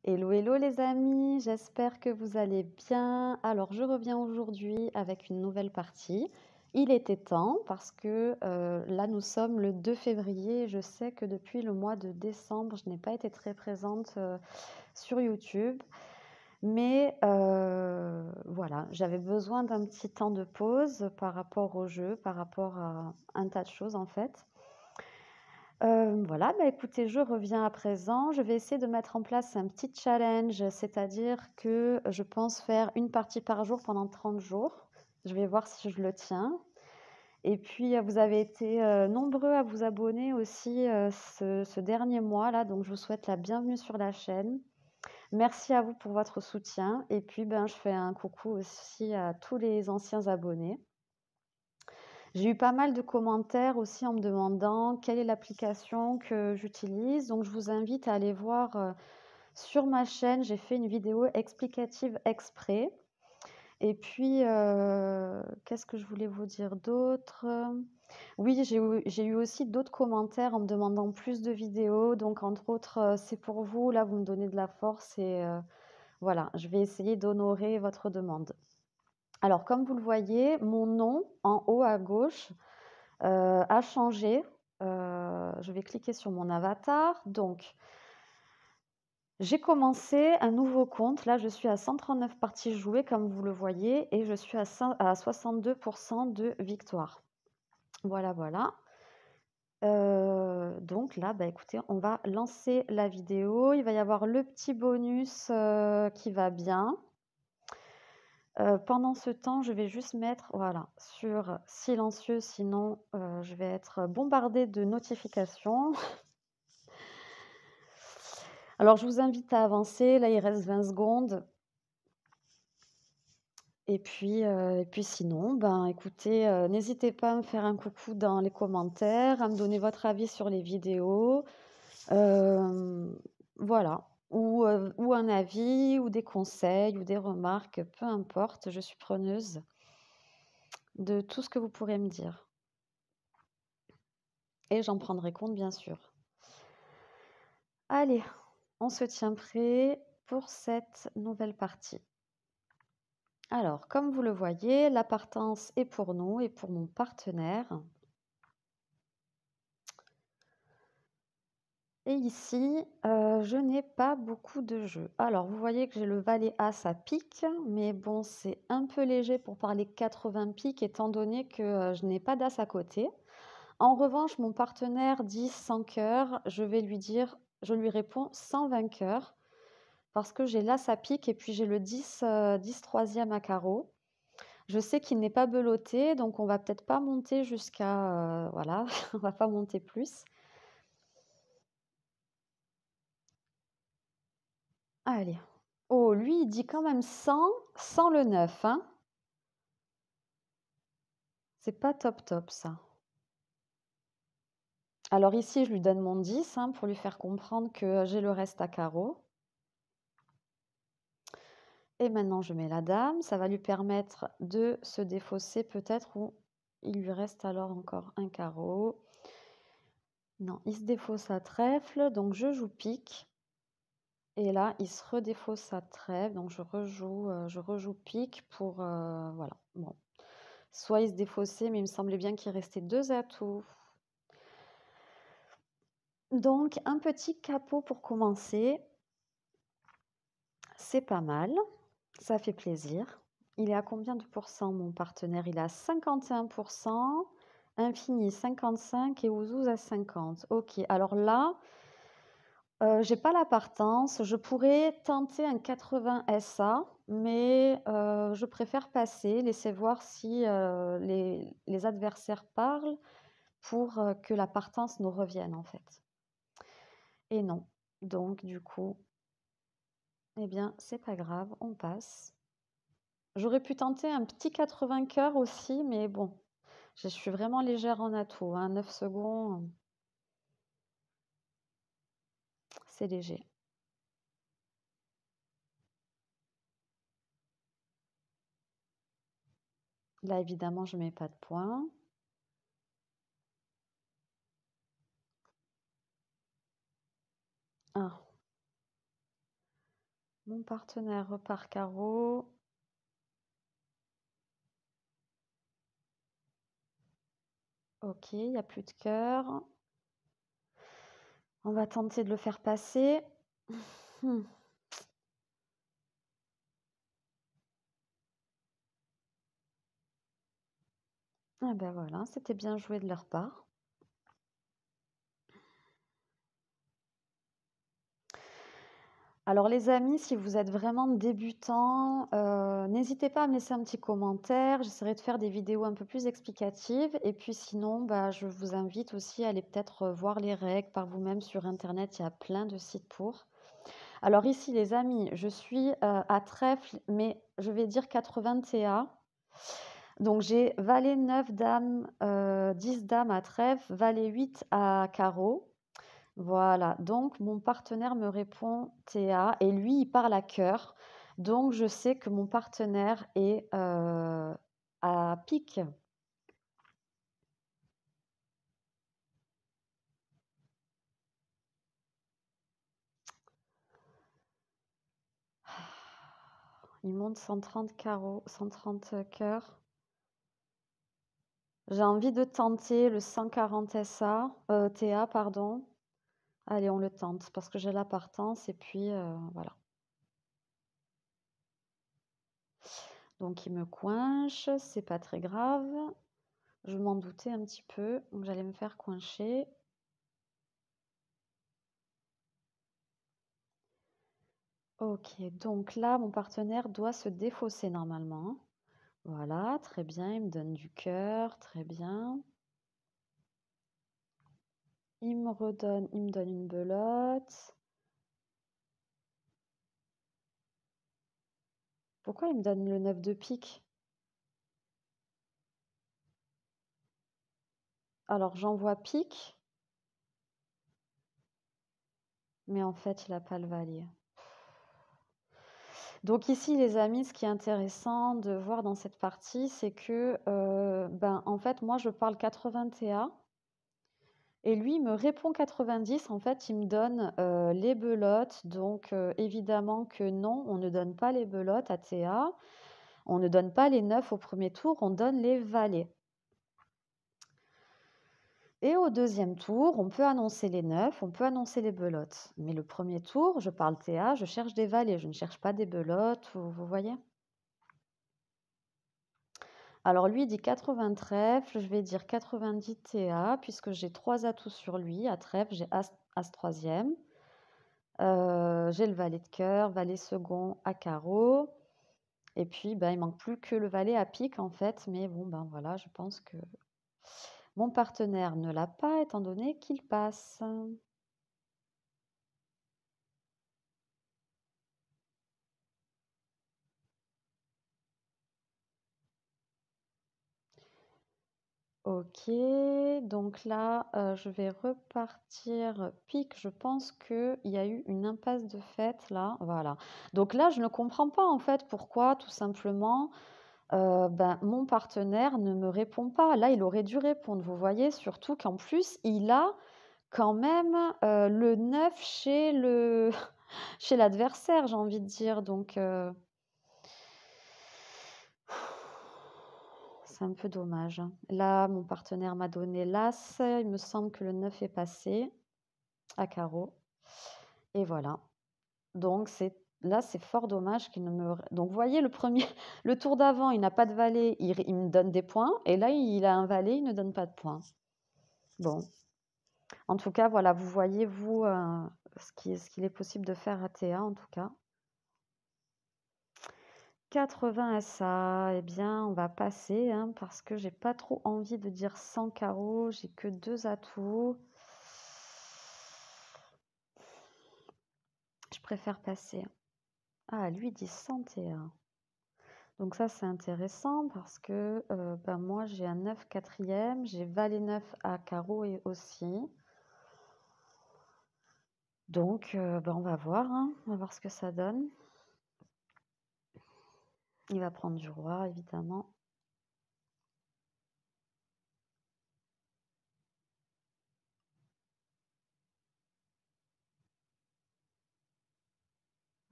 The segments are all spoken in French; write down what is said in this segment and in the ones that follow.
Hello, hello les amis, j'espère que vous allez bien. Alors, je reviens aujourd'hui avec une nouvelle partie. Il était temps parce que là, nous sommes le 2 février. Je sais que depuis le mois de décembre, je n'ai pas été très présente sur YouTube. Mais voilà, j'avais besoin d'un petit temps de pause par rapport au jeu, par rapport à un tas de choses en fait. Voilà, bah, écoutez, je reviens à présent. Je vais essayer de mettre en place un petit challenge, c'est-à-dire que je pense faire une partie par jour pendant 30 jours. Je vais voir si je le tiens. Et puis, vous avez été nombreux à vous abonner aussi ce dernier mois là, donc je vous souhaite la bienvenue sur la chaîne. Merci à vous pour votre soutien. Et puis, ben, je fais un coucou aussi à tous les anciens abonnés. J'ai eu pas mal de commentaires aussi en me demandant quelle est l'application que j'utilise. Donc, je vous invite à aller voir sur ma chaîne. J'ai fait une vidéo explicative exprès. Et puis, qu'est-ce que je voulais vous dire d'autre? Oui, j'ai eu aussi d'autres commentaires en me demandant plus de vidéos. Donc, entre autres, c'est pour vous. Là, vous me donnez de la force et voilà, je vais essayer d'honorer votre demande. Alors, comme vous le voyez, mon nom en haut à gauche a changé. Je vais cliquer sur mon avatar. Donc, j'ai commencé un nouveau compte. Là, je suis à 139 parties jouées, comme vous le voyez, et je suis à 62% de victoire. Voilà, voilà. Donc là, bah, écoutez, on va lancer la vidéo. Il va y avoir le petit bonus qui va bien. Pendant ce temps, je vais juste mettre, voilà, sur silencieux, sinon je vais être bombardée de notifications. Alors, je vous invite à avancer. Là, il reste 20 secondes. Et puis sinon, ben, écoutez, n'hésitez pas à me faire un coucou dans les commentaires, à me donner votre avis sur les vidéos. Voilà. Ou un avis, ou des conseils, ou des remarques, peu importe. Je suis preneuse de tout ce que vous pourrez me dire. Et j'en prendrai compte, bien sûr. Allez, on se tient prêt pour cette nouvelle partie. Alors, comme vous le voyez, la partance est pour nous et pour mon partenaire. Et ici, je n'ai pas beaucoup de jeux. Alors, vous voyez que j'ai le valet As à pique, mais bon, c'est un peu léger pour parler 80 piques, étant donné que je n'ai pas d'As à côté. En revanche, mon partenaire dit 100 cœurs, je lui réponds 120 cœurs, parce que j'ai l'As à pique et puis j'ai le 10 troisième à carreau. Je sais qu'il n'est pas beloté, donc on va peut-être pas monter jusqu'à... voilà, on va pas monter plus. Allez. Oh, lui, il dit quand même 100, sans le 9, hein. C'est pas top top, ça. Alors ici, je lui donne mon 10, hein, pour lui faire comprendre que j'ai le reste à carreau. Et maintenant, je mets la dame. Ça va lui permettre de se défausser peut-être, ou il lui reste alors encore un carreau. Non, il se défausse à trèfle, donc je joue pique. Et là, il se redéfausse à trèfle, donc je rejoue pique pour... voilà, bon. Soit il se défaussait, mais il me semblait bien qu'il restait 2 atouts. Donc, un petit capot pour commencer. C'est pas mal, ça fait plaisir. Il est à combien de pourcents, mon partenaire? Il est à 51%, Infini 55 et Ouzouz à 50. Ok, alors là, j'ai pas la partance. Je pourrais tenter un 80 SA, mais je préfère passer, laisser voir si les adversaires parlent pour que la partance nous revienne en fait. Et non. Donc du coup, eh bien, c'est pas grave, on passe. J'aurais pu tenter un petit 80 cœurs aussi, mais bon, je suis vraiment légère en atout, hein, 9 secondes, c'est léger. Là, évidemment, je mets pas de points. Ah. Mon partenaire repart carreau. Ok, il n'y a plus de cœur. On va tenter de le faire passer. Ah ben voilà, c'était bien joué de leur part. Alors les amis, si vous êtes vraiment débutants, n'hésitez pas à me laisser un petit commentaire. J'essaierai de faire des vidéos un peu plus explicatives. Et puis sinon, bah, je vous invite aussi à aller peut-être voir les règles par vous-même sur Internet. Il y a plein de sites pour. Alors ici, les amis, je suis à trèfle, mais je vais dire 80 TA. Donc j'ai valet 9 dames, 10 dames à trèfle, valet 8 à carreau. Voilà, donc mon partenaire me répond TA et lui, il parle à cœur. Donc je sais que mon partenaire est à pique. Il monte 130 carreaux, 130 cœurs. J'ai envie de tenter le 140 TA, pardon. Allez, on le tente parce que j'ai la partance et puis voilà. Donc il me coince, c'est pas très grave. Je m'en doutais un petit peu, donc j'allais me faire coincer. Ok, donc là, mon partenaire doit se défausser normalement. Voilà, très bien, il me donne du cœur, très bien. Il me donne une belote. Pourquoi il me donne le 9 de pique? Alors j'envoie pique, mais en fait, il n'a pas le valet. Donc ici, les amis, ce qui est intéressant de voir dans cette partie, c'est que, en fait, moi, je parle 80 TA et lui, il me répond 90. En fait, il me donne les belotes. Donc, évidemment que non, on ne donne pas les belotes à TA. On ne donne pas les 9 au premier tour, on donne les valets. Et au deuxième tour, on peut annoncer les 9, on peut annoncer les belotes. Mais le premier tour, je parle TA, je cherche des valets, je ne cherche pas des belotes, vous voyez? Alors lui, il dit 80 trèfle, je vais dire 90 TA, puisque j'ai 3 atouts sur lui. À trèfle, j'ai As troisième. J'ai le valet de cœur, valet second à carreau. Et puis, il manque plus que le valet à pique, en fait. Mais bon, voilà, je pense que mon partenaire ne l'a pas, étant donné qu'il passe. Ok, donc là, je vais repartir pique. Je pense qu'il y a eu une impasse de fait, là. Voilà. Donc là, je ne comprends pas, en fait, pourquoi, tout simplement, mon partenaire ne me répond pas. Là, il aurait dû répondre, vous voyez, surtout qu'en plus, il a quand même le 9 chez chez l'adversaire, j'ai envie de dire. Donc, c'est un peu dommage. Là, mon partenaire m'a donné l'As. Il me semble que le 9 est passé à carreau. Et voilà. Donc, là, c'est fort dommage qu'il ne me... Donc, vous voyez, le tour d'avant, il n'a pas de valet, il me donne des points. Et là, il a un valet, il ne donne pas de points. Bon. En tout cas, voilà, vous voyez, vous, ce qu'il est possible de faire à TA, en tout cas. 80 SA, eh bien, on va passer, hein, parce que j'ai pas trop envie de dire 100 carreaux, j'ai que 2 atouts. Je préfère passer. Ah, lui dit 101. Donc ça, c'est intéressant parce que moi, j'ai un 9 quatrième, j'ai valet 9 à carreau et aussi. Donc, on va voir, hein, on va voir ce que ça donne. Il va prendre du roi, évidemment.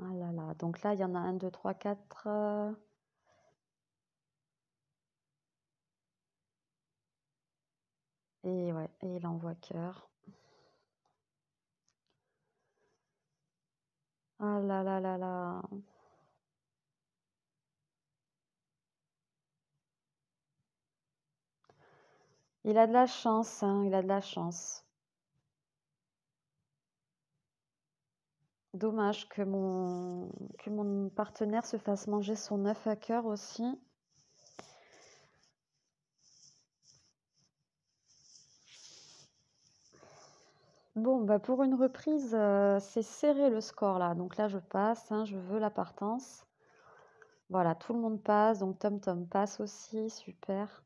Ah là là, Donc là, il y en a 1, 2, 3, 4. Et ouais, et il envoie cœur. Ah là là là là. Il a de la chance, hein, il a de la chance. Dommage que mon partenaire se fasse manger son œuf à cœur aussi. Bon, bah pour une reprise, c'est serré le score là. Donc là, je passe, hein, je veux la partance. Voilà, tout le monde passe. Donc Tom Tom passe aussi, super.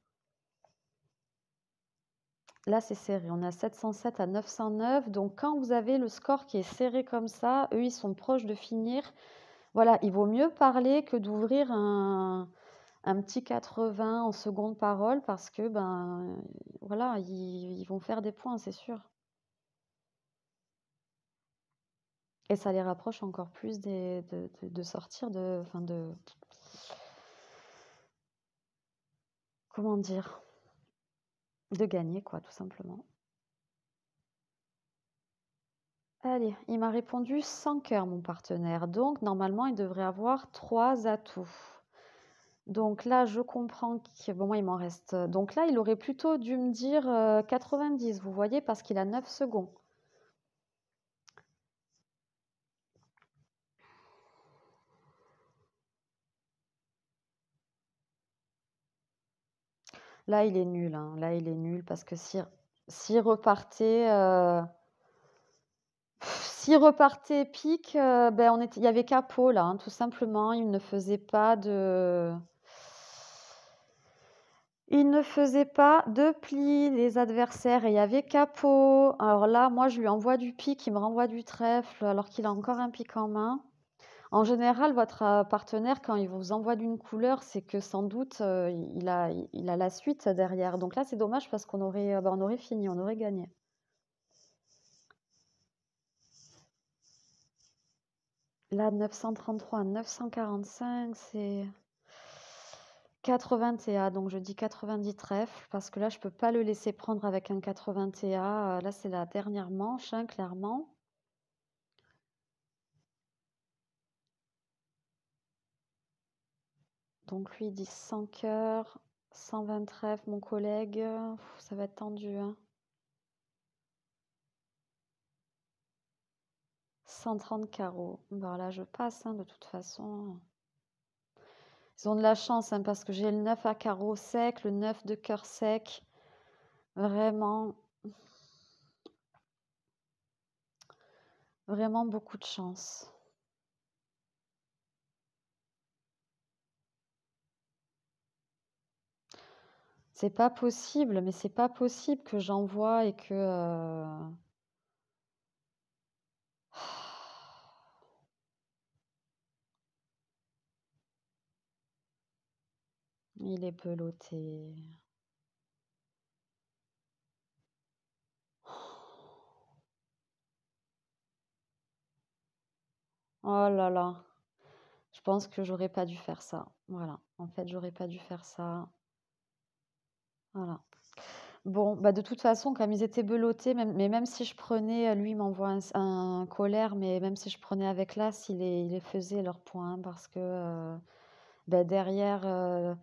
Là, c'est serré. On a 707 à 909. Donc quand vous avez le score qui est serré comme ça, eux, ils sont proches de finir. Voilà, il vaut mieux parler que d'ouvrir un petit 80 en seconde parole parce que, ben, voilà, ils vont faire des points, c'est sûr. Et ça les rapproche encore plus de sortir, enfin comment dire, de gagner, quoi, tout simplement. Allez, il m'a répondu sans cœur, mon partenaire. Donc, normalement, il devrait avoir 3 atouts. Donc là, je comprends que, bon, moi, il m'en reste. Donc là, il aurait plutôt dû me dire 90, vous voyez, parce qu'il a 9 secondes. Là, il est nul, hein. Là, il est nul parce que s'il repartait, s'il repartait pique, ben, il y avait capot là, hein, tout simplement. Il ne faisait pas de pli, les adversaires, et il y avait capot. Alors là, moi, je lui envoie du pique, il me renvoie du trèfle alors qu'il a encore un pique en main. En général, votre partenaire, quand il vous envoie d'une couleur, c'est que sans doute, il a la suite derrière. Donc là, c'est dommage parce qu'on aurait, on aurait fini, on aurait gagné. Là, 933, 945, c'est 81. Donc je dis 90 trèfle parce que là, je peux pas le laisser prendre avec un 81. Là, c'est la dernière manche, hein, clairement. Donc lui, il dit 100 cœurs, 120 trèfle, mon collègue. Ça va être tendu, hein. 130 carreaux. Bon, là, je passe, hein, de toute façon. Ils ont de la chance, hein, parce que j'ai le 9 à carreau sec, le 9 de cœur sec. Vraiment, vraiment beaucoup de chance. C'est pas possible, mais c'est pas possible que j'envoie et que... Il est pelotté. Oh là là. Je pense que j'aurais pas dû faire ça. Voilà. En fait, j'aurais pas dû faire ça. Voilà. Bon, bah de toute façon, comme ils étaient belottés, mais même si je prenais, lui il m'envoie un colère, mais même si je prenais avec l'as, il les faisait leurs points, parce que bah, derrière,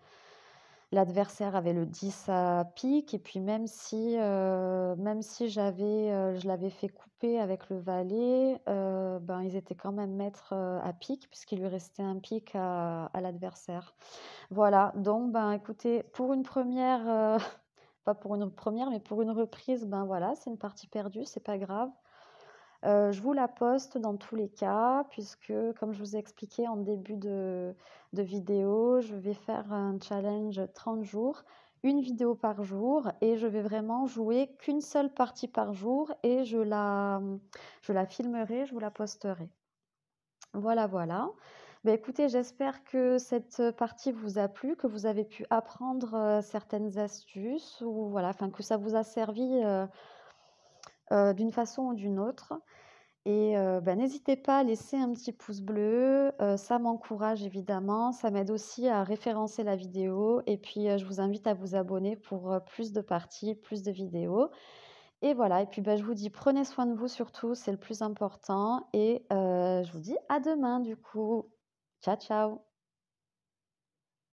l'adversaire avait le 10 à pique, et puis même si je l'avais fait couper avec le valet, ben, ils étaient quand même maîtres à pique, puisqu'il lui restait un pique à l'adversaire. Voilà, donc ben, écoutez, pour une première, pas pour une première, mais pour une reprise, ben voilà, c'est une partie perdue, c'est pas grave. Je vous la poste dans tous les cas, puisque comme je vous ai expliqué en début de vidéo, je vais faire un challenge 30 jours, une vidéo par jour, et je vais vraiment jouer qu'une seule partie par jour, et je la filmerai, je vous la posterai. Voilà, voilà. Bah, écoutez, j'espère que cette partie vous a plu, que vous avez pu apprendre certaines astuces, ou voilà, enfin que ça vous a servi d'une façon ou d'une autre. et bah, n'hésitez pas à laisser un petit pouce bleu, ça m'encourage évidemment, ça m'aide aussi à référencer la vidéo et puis, je vous invite à vous abonner pour, plus de parties, plus de vidéos et voilà et puis, bah, je vous dis prenez soin de vous surtout, c'est le plus important et je vous dis à demain du coup. Ciao, ciao.